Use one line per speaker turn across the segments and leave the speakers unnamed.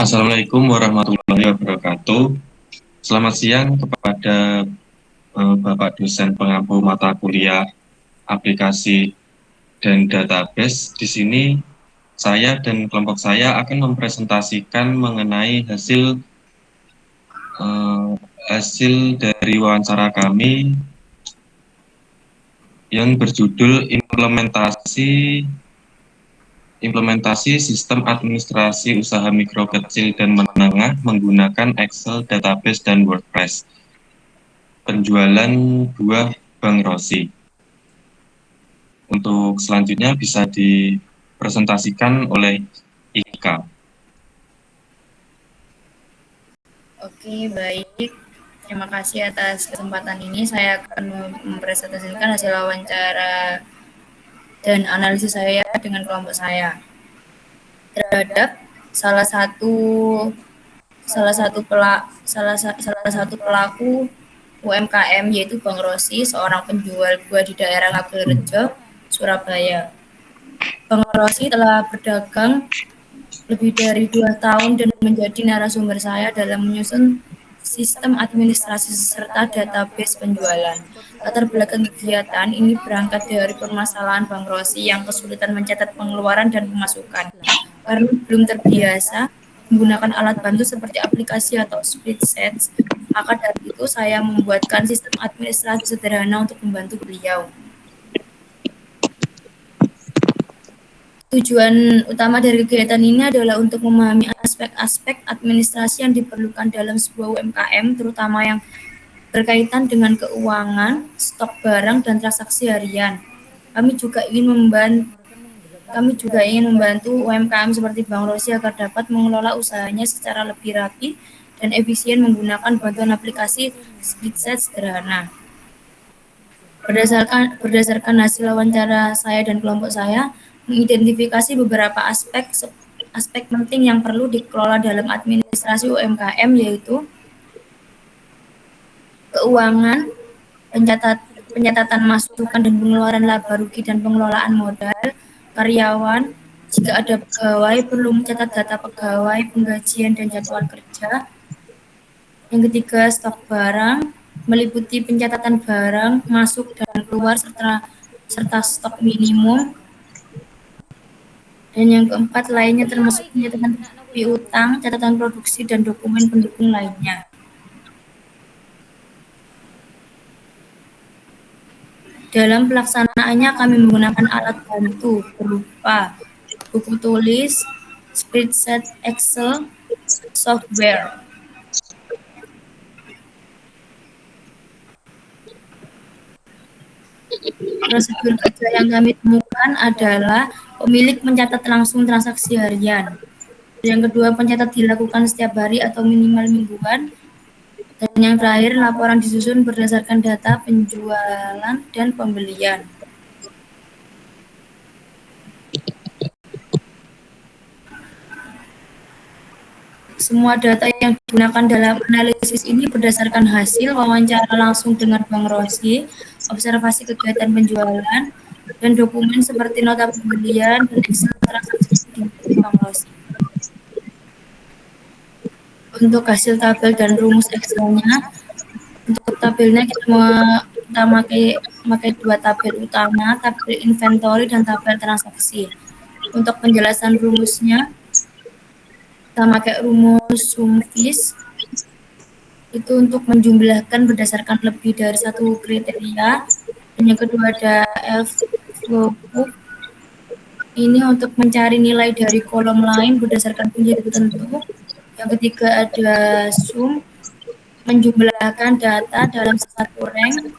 Assalamualaikum warahmatullahi wabarakatuh. Selamat siang kepada Bapak dosen pengampu mata kuliah aplikasi dan database. Di sini saya dan kelompok saya akan mempresentasikan mengenai eh, hasil dari wawancara kami yang berjudul implementasi sistem administrasi usaha mikro kecil dan menengah menggunakan Excel, database, dan WordPress. Penjualan buah Bang Rosi. Untuk selanjutnya bisa dipresentasikan oleh Ika.
Oke, baik. Terima kasih atas kesempatan ini. Saya akan mempresentasikan hasil wawancara dan analisis saya dengan kelompok saya terhadap salah satu pelaku UMKM, yaitu Bang Rosi, seorang penjual buah di daerah Label Rejo, Surabaya. Bang Rosi telah berdagang lebih dari 2 tahun dan menjadi narasumber saya dalam menyusun sistem administrasi serta database penjualan. Latar belakang kegiatan ini berangkat dari permasalahan Bang Rosi yang kesulitan mencatat pengeluaran dan pemasukan karena belum terbiasa menggunakan alat bantu seperti aplikasi atau spreadsheet. Maka dari itu saya membuatkan sistem administrasi sederhana untuk membantu beliau. Tujuan utama dari kegiatan ini adalah untuk memahami aspek-aspek administrasi yang diperlukan dalam sebuah UMKM, terutama yang berkaitan dengan keuangan, stok barang, dan transaksi harian. Kami juga ingin membantu UMKM seperti Bang Rosi agar dapat mengelola usahanya secara lebih rapi dan efisien menggunakan bantuan aplikasi spreadsheet sederhana. Berdasarkan hasil wawancara saya dan kelompok saya, mengidentifikasi beberapa aspek penting yang perlu dikelola dalam administrasi UMKM, yaitu keuangan, pencatatan masukan dan pengeluaran laba rugi dan pengelolaan modal, karyawan, jika ada pegawai perlu mencatat data pegawai, penggajian dan jadwal kerja. Yang ketiga, stok barang, meliputi pencatatan barang masuk dan keluar serta stok minimum. Dan yang keempat lainnya termasuk pencatatan piutang, catatan produksi, dan dokumen pendukung lainnya. Dalam pelaksanaannya kami menggunakan alat bantu berupa buku tulis, spreadsheet, Excel, software. Prosedur kerja yang kami temukan adalah pemilik mencatat langsung transaksi harian. Yang kedua, pencatat dilakukan setiap hari atau minimal mingguan. Dan yang terakhir, laporan disusun berdasarkan data penjualan dan pembelian. Semua data yang digunakan dalam analisis ini berdasarkan hasil wawancara langsung dengan Bang Rosi, observasi kegiatan penjualan, dan dokumen seperti nota pembelian dan Excel transaksi di Bang Rosi. Untuk hasil tabel dan rumus Excel-nya, untuk tabelnya kita pakai 2 tabel utama, tabel inventory dan tabel transaksi. Untuk penjelasan rumusnya, kita pakai rumus SUMFIS, itu untuk menjumlahkan berdasarkan lebih dari satu kriteria. Dan yang kedua ada FLOWBOOK, ini untuk mencari nilai dari kolom lain berdasarkan kunci tertentu. Yang ketiga ada SUM, menjumlahkan data dalam satu rank.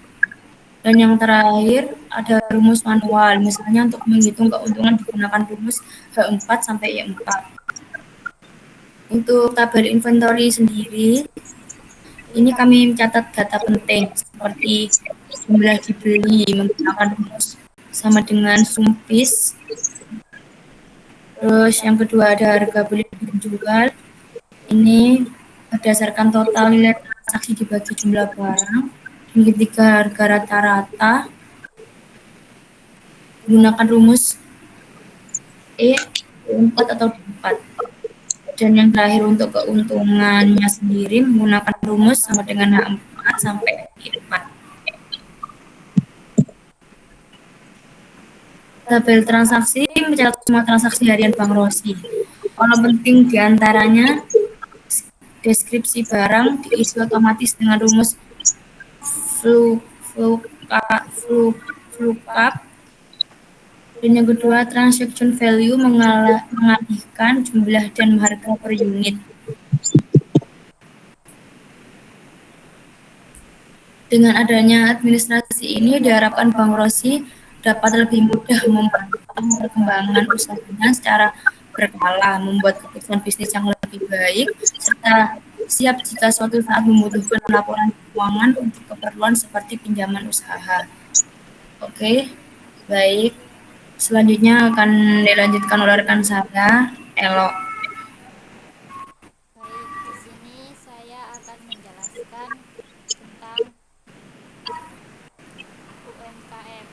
Dan yang terakhir ada rumus manual, misalnya untuk menghitung keuntungan digunakan rumus H4 sampai Y4. Untuk tabel inventory sendiri, ini kami mencatat data penting seperti jumlah dibeli menggunakan rumus sama dengan SUMPIS. Terus yang kedua ada harga beli dan jual. Ini berdasarkan total nilai transaksi dibagi jumlah barang. Yang ketiga harga rata-rata menggunakan rumus E4 atau D4. Dan yang terakhir untuk keuntungannya sendiri menggunakan rumus sama dengan H4 sampai I4. Tabel transaksi mencatat semua transaksi harian Bang Rosi. Kalau penting diantaranya deskripsi barang diisi otomatis dengan rumus VLOOKUP. Dan yang kedua, transaction value mengalihkan jumlah dan harga per unit. Dengan adanya administrasi ini diharapkan Bang Rosi dapat lebih mudah memantau perkembangan usahanya secara berkala, membuat keputusan bisnis yang lebih baik, serta siap jika suatu saat membutuhkan laporan keuangan untuk keperluan seperti pinjaman usaha. Oke, baik. Selanjutnya akan dilanjutkan oleh rekan saya, Elo.
Baik, di sini saya akan menjelaskan tentang UMKM.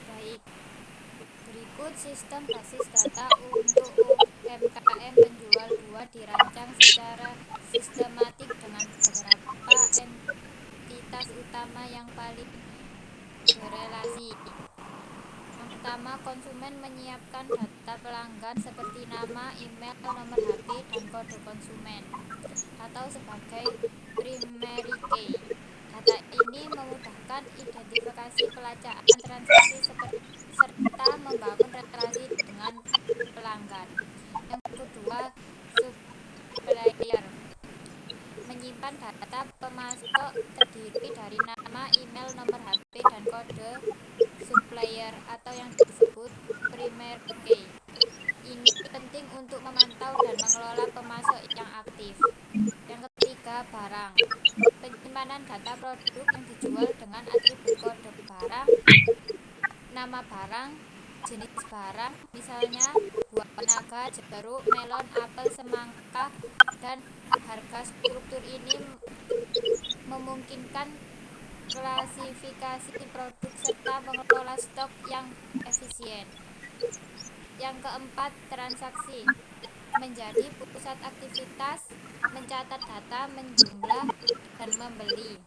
Baik, berikut sistem basis data untuk UMKM penjual buah dirancang secara sistematik dengan beberapa entitas utama yang paling berelasi. Yang pertama, konsumen menyiapkan data pelanggan seperti nama, email, nomor HP, dan kode konsumen atau sebagai primary key. Data ini memudahkan identifikasi pelacakan transaksi serta membangun relasi dengan pelanggan. Yang kedua, supplier menyimpan data pemasok terdiri dari nama, email, nomor HP, dan kode supplier atau yang disebut primary key. Ini penting untuk memantau dan mengelola pemasok yang aktif. Yang ketiga, barang. Penyimpanan data produk yang dijual dengan atribut kode barang, nama barang, jenis barang, misalnya buah naga, jeruk, melon, apel, semangka, dan harga. Struktur ini memungkinkan klasifikasi produk serta mengelola stok yang efisien. Yang keempat, transaksi. Menjadi pusat aktivitas, mencatat data, menjumlah, dan membeli.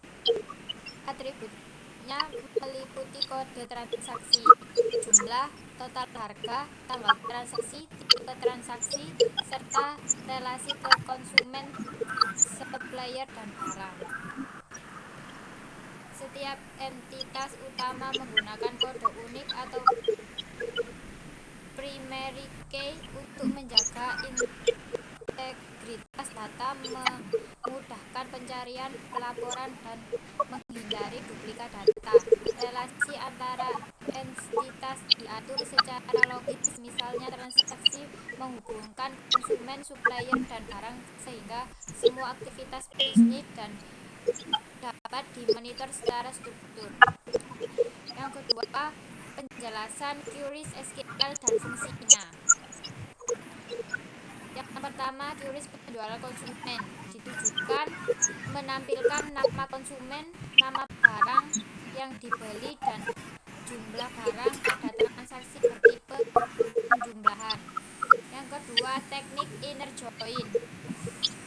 Atributnya meliputi kode transaksi, jumlah, total harga, tanggal transaksi, tipe transaksi, serta relasi ke konsumen, supplier, dan barang. Setiap entitas utama menggunakan kode unik atau primary key untuk menjaga integritas data, memudahkan pencarian, pelaporan, dan menghindari duplikat data. Relasi antara entitas diatur secara logis, misalnya transaksi menghubungkan konsumen, supplier, dan barang sehingga semua aktivitas bisnis dan dapat dimonitor secara struktur. Yang kedua, penjelasan QRIS, SQL, dan fungsinya. Yang pertama, QRIS penjualan konsumen ditujukan menampilkan nama konsumen, nama barang yang dibeli, dan jumlah barang pada transaksi bertipe penjumlahan. Yang kedua, teknik inner join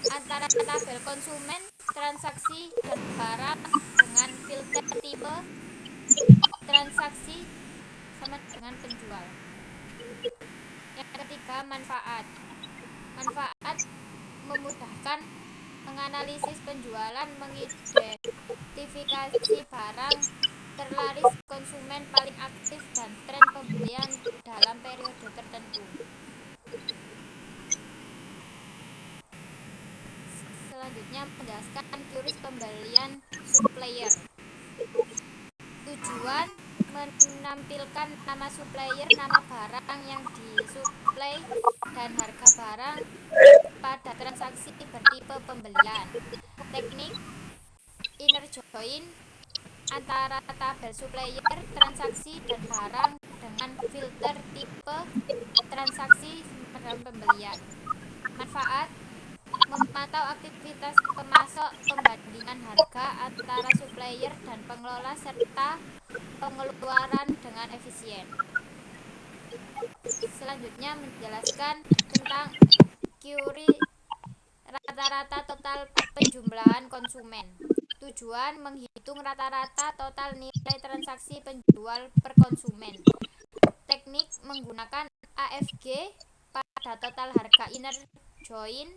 antara tabel konsumen, transaksi, dan barang dengan filter tipe transaksi sama dengan penjual. Yang ketiga, manfaat memudahkan menganalisis penjualan, mengidentifikasi barang terlaris, konsumen paling aktif, dan tren pembelian dalam periode tertentu. Selanjutnya, menjelaskan QRIS pembelian supplier. Tujuan menampilkan nama supplier, nama barang yang disuplai, dan harga barang pada transaksi bertipe pembelian. Teknik inner join antara tabel supplier, transaksi, dan barang dengan filter tipe transaksi dan pembelian. Manfaat: memantau aktivitas pemasok, pembandingan harga antara supplier dan pengelola, serta pengeluaran dengan efisien. Selanjutnya menjelaskan tentang QRI, rata-rata total penjumlahan konsumen. Tujuan: menghitung rata-rata total nilai transaksi penjual per konsumen. Teknik: menggunakan AFG pada total harga inner join,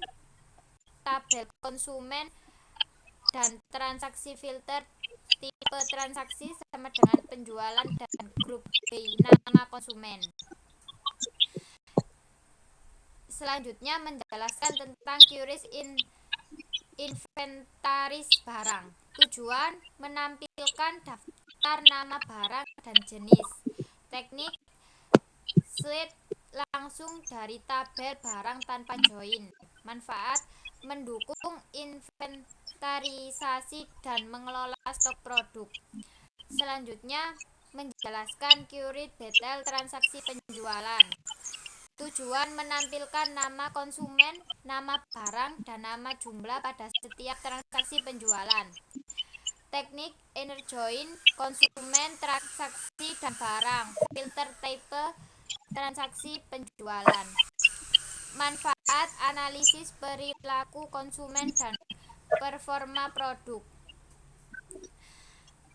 tabel konsumen, dan transaksi filter tipe transaksi sama dengan penjualan dan grup B nama konsumen. Selanjutnya menjelaskan tentang QRIS inventaris barang. Tujuan: menampilkan daftar nama barang dan jenis. Teknik: slide langsung dari tabel barang tanpa join. Manfaat: mendukung inventarisasi dan mengelola stok produk. Selanjutnya menjelaskan QRIS detail transaksi penjualan. Tujuan: menampilkan nama konsumen, nama barang, dan nama jumlah pada setiap transaksi penjualan. Teknik: inner join, konsumen, transaksi, dan barang, filter tipe transaksi penjualan. Manfaat: analisis perilaku konsumen dan performa produk.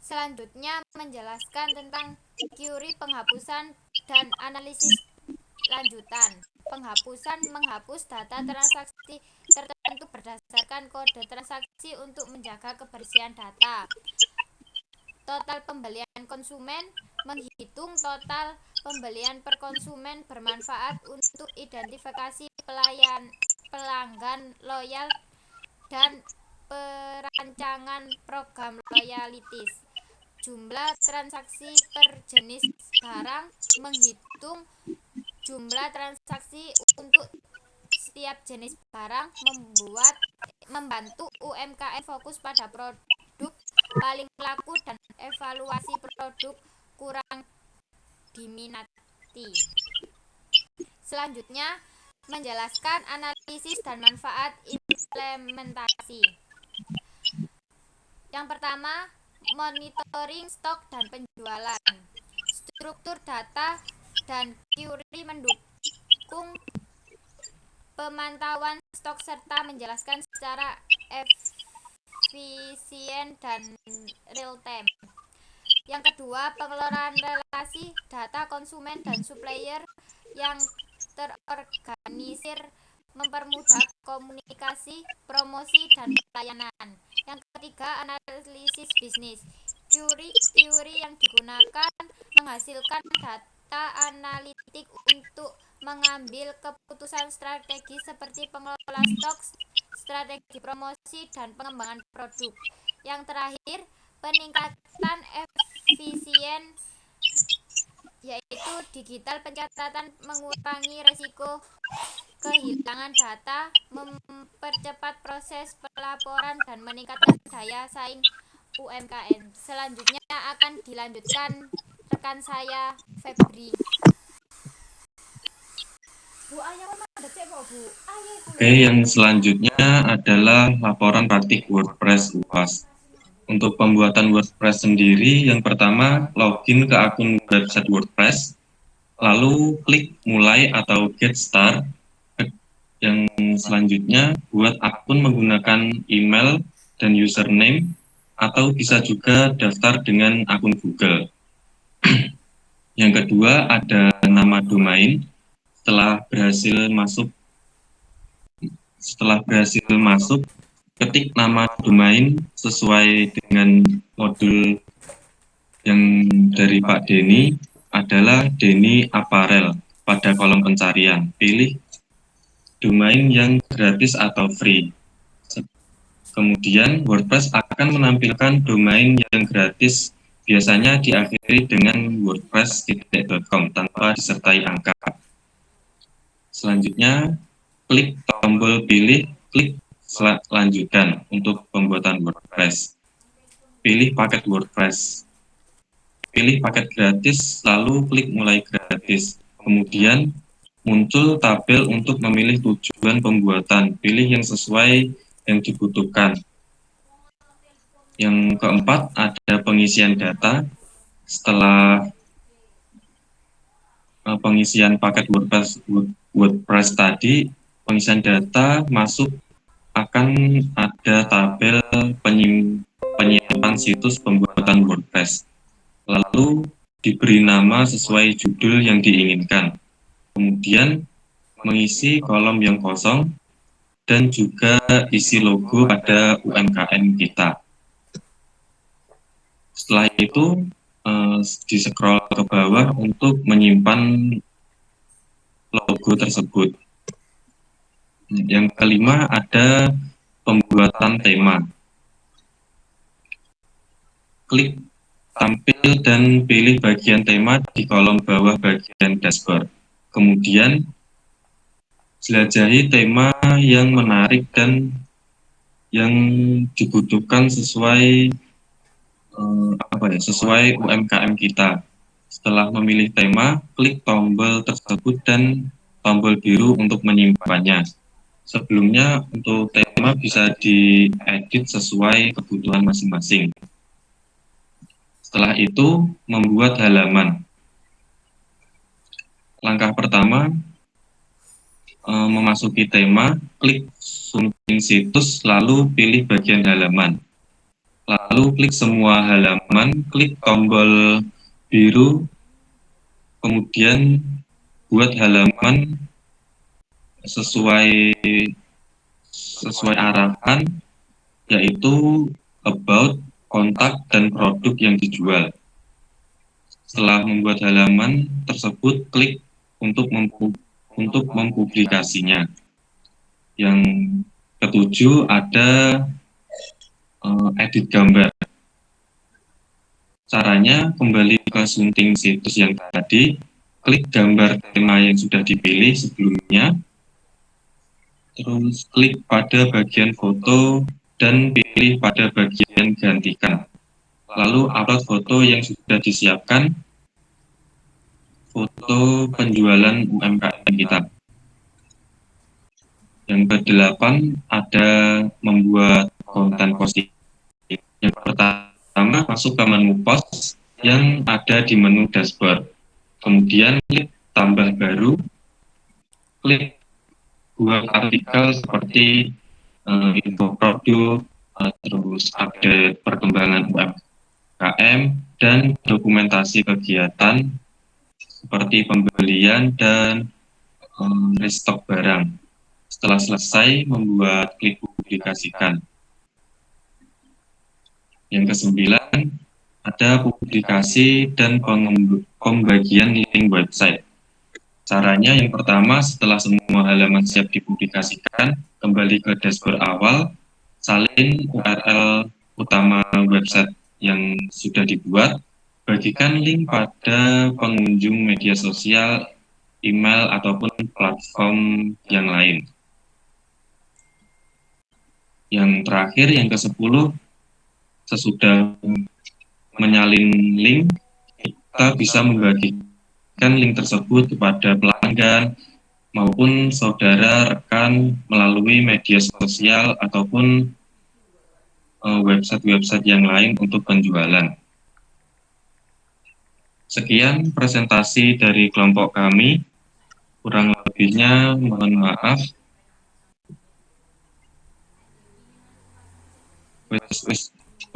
Selanjutnya menjelaskan tentang QRI penghapusan dan analisis lanjutan. Penghapusan: menghapus data transaksi tertentu berdasarkan kode transaksi untuk menjaga kebersihan data. Total pembelian konsumen: menghitung total pembelian per konsumen, bermanfaat untuk identifikasi pelanggan loyal dan perancangan program loyalitis. Jumlah transaksi per jenis barang: menghitung jumlah transaksi untuk setiap jenis barang, membantu UMKM fokus pada produk paling laku dan evaluasi produk kurang diminati. Selanjutnya menjelaskan analisis dan manfaat implementasi. Yang pertama, monitoring stok dan penjualan. Struktur data dan QRI mendukung pemantauan stok serta menjelaskan secara efisien dan real time. Yang kedua, pengelolaan relasi data konsumen dan supplier yang terorganisir mempermudah komunikasi, promosi, dan pelayanan. Yang ketiga, analisis bisnis. QRI yang digunakan menghasilkan data analitik untuk mengambil keputusan strategi seperti pengelola stok, strategi promosi, dan pengembangan produk. Yang terakhir, peningkatan efisien, yaitu digital pencatatan mengurangi risiko kehilangan data, mempercepat proses pelaporan, dan meningkatkan daya saing UMKM. Selanjutnya akan dilanjutkan rekan saya, Febri.
Oke, yang selanjutnya adalah laporan praktik WordPress UAS. Untuk pembuatan WordPress sendiri, yang pertama login ke akun website WordPress, lalu klik mulai atau get start. Yang selanjutnya buat akun menggunakan email dan username, atau bisa juga daftar dengan akun Google. Yang kedua ada nama domain. Setelah berhasil masuk, ketik nama domain sesuai dengan modul yang dari Pak Denny adalah Denny Apparel. Pada kolom pencarian, pilih domain yang gratis atau free. Kemudian WordPress akan menampilkan domain yang gratis, biasanya diakhiri dengan wordpress.com tanpa disertai angka. Selanjutnya, klik tombol pilih, klik lanjutkan untuk pembuatan WordPress. pilih paket WordPress. Pilih paket gratis, lalu klik mulai gratis. Kemudian muncul tabel untuk memilih tujuan pembuatan. Pilih yang sesuai yang dibutuhkan. Yang keempat, ada pengisian data. Setelah pengisian paket WordPress tadi, pengisian data masuk akan ada tabel penyimpanan situs pembuatan WordPress. Lalu diberi nama sesuai judul yang diinginkan. Kemudian mengisi kolom yang kosong dan juga isi logo pada UMKM kita. Setelah itu di-scroll ke bawah untuk menyimpan logo tersebut. Yang kelima ada pembuatan tema. Klik tampil dan pilih bagian tema di kolom bawah bagian dashboard. Kemudian jelajahi tema yang menarik dan yang dibutuhkan sesuai sesuai UMKM kita. Setelah memilih tema, klik tombol tersebut dan tombol biru untuk menyimpannya. Sebelumnya untuk tema bisa diedit sesuai kebutuhan masing-masing. Setelah itu membuat halaman. Langkah pertama, memasuki tema, klik sunting situs, lalu pilih bagian halaman. Lalu klik semua halaman, klik tombol biru, kemudian buat halaman sesuai arahan, yaitu about, kontak, dan produk yang dijual. Setelah membuat halaman tersebut, klik untuk mempublikasinya. Yang ketujuh ada edit gambar. Caranya kembali ke sunting situs yang tadi, klik gambar tema yang sudah dipilih sebelumnya, terus klik pada bagian foto dan pilih pada bagian gantikan. Lalu upload foto yang sudah disiapkan, foto penjualan UMKM kita. Yang kedelapan ada membuat konten posting. Yang pertama masuk ke menu post yang ada di menu dashboard. Kemudian klik tambah baru, klik buat artikel seperti info produk, terus update perkembangan UMKM, dan dokumentasi kegiatan seperti pembelian dan restock barang. Setelah selesai membuat, klik publikasikan. Yang kesembilan, ada publikasi dan pembagian link website. Caranya yang pertama, setelah semua halaman siap dipublikasikan, kembali ke dashboard awal, salin URL utama website yang sudah dibuat, bagikan link pada pengunjung media sosial, email, ataupun platform yang lain. Yang terakhir, yang ke-10, sesudah menyalin link, kita bisa membagikan link tersebut kepada pelanggan maupun saudara rekan melalui media sosial ataupun website-website yang lain untuk penjualan. Sekian presentasi dari kelompok kami. Kurang lebihnya mohon maaf.